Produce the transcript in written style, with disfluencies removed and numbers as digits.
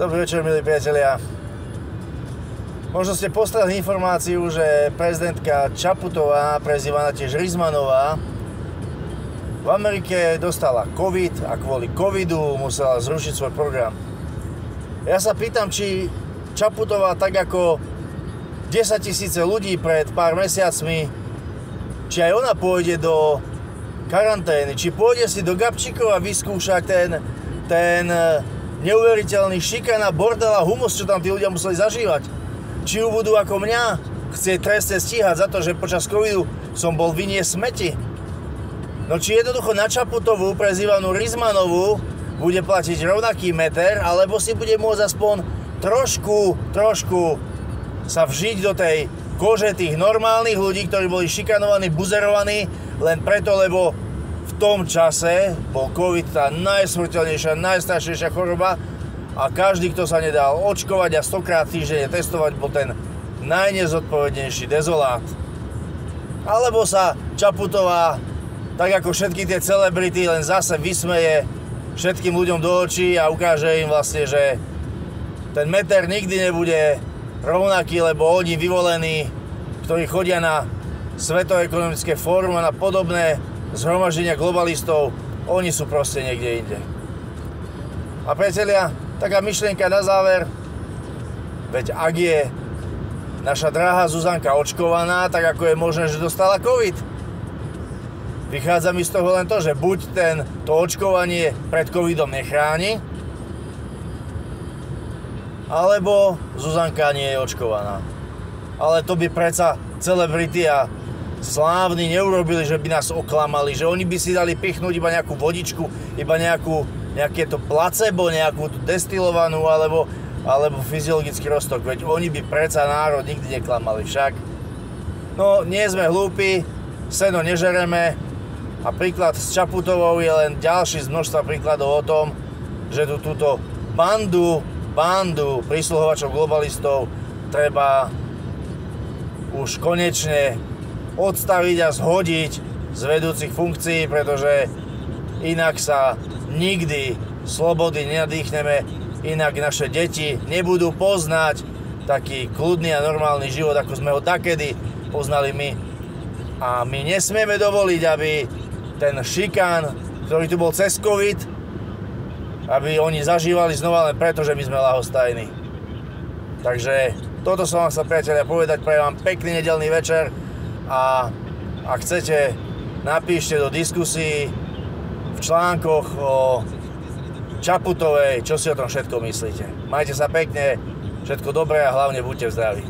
Dobrý večer, milí priatelia. Možno ste postrehli informáciu, že prezidentka Čaputová, prezývaná tiež Rizmanová, v Amerike dostala COVID a kvôli covidu musela zrušiť svoj program. Ja sa pýtam, či Čaputová, tak ako 10 000 ľudí pred pár mesiacmi, či aj ona pôjde do karantény, či pôjde si do Gabčíkov a vyskúša ten neuveriteľný šikana, bordel a humus, čo tam tí ľudia museli zažívať. Či ju budú ako mňa chcieť trestne stíhať za to, že počas covidu som bol vyniesť smeti. No či jednoducho na Čaputovú, prezývanú Rizmanovú, bude platiť rovnaký meter, alebo si bude môcť aspoň trošku sa vžiť do tej kože tých normálnych ľudí, ktorí boli šikanovaní, buzerovaní, len preto, lebo v tom čase bol COVID tá najsmrteľnejšia, najstrašnejšia choroba a každý, kto sa nedal očkovať a 100-krát týždenne testovať, bol ten najnezodpovednejší dezolát. Alebo sa Čaputová, tak ako všetky tie celebrity, len zase vysmeje všetkým ľuďom do očí a ukáže im vlastne, že ten meter nikdy nebude rovnaký, lebo oni vyvolení, ktorí chodia na Svetové ekonomické fórum a na podobné zhromaždenia globalistov, oni sú proste niekde inde. A priatelia, taká myšlienka na záver, veď ak je naša drahá Zuzanka očkovaná, tak ako je možné, že dostala COVID? Vychádza mi z toho len to, že buď to očkovanie pred covidom nechráni, alebo Zuzanka nie je očkovaná. Ale to by predsa celebrity a slávni neurobili, že by nás oklamali, že oni by si dali pichnúť iba nejakú vodičku, iba nejaké to placebo, nejakú destilovanú alebo fyziologický roztok. Veď oni by predsa národ nikdy neklamali však. No, nie sme hlúpi, seno nežereme a príklad s Čaputovou je len ďalší z množstva príkladov o tom, že túto bandu prisluhovačov globalistov treba už konečne odstaviť a zhodiť z vedúcich funkcií, pretože inak sa nikdy slobody nenadýchneme, inak naše deti nebudú poznať taký kľudný a normálny život, ako sme ho takedy poznali my. A my nesmieme dovoliť, aby ten šikán, ktorý tu bol cez COVID, aby oni zažívali znova len preto, že my sme ľahostajní. Takže toto som vám chcel, priatelia, povedať. Prajem vám pekný nedeľný večer a ak chcete, napíšte do diskusí v článkoch o Čaputovej, čo si o tom všetko myslíte. Majte sa pekne, všetko dobré a hlavne buďte zdraví.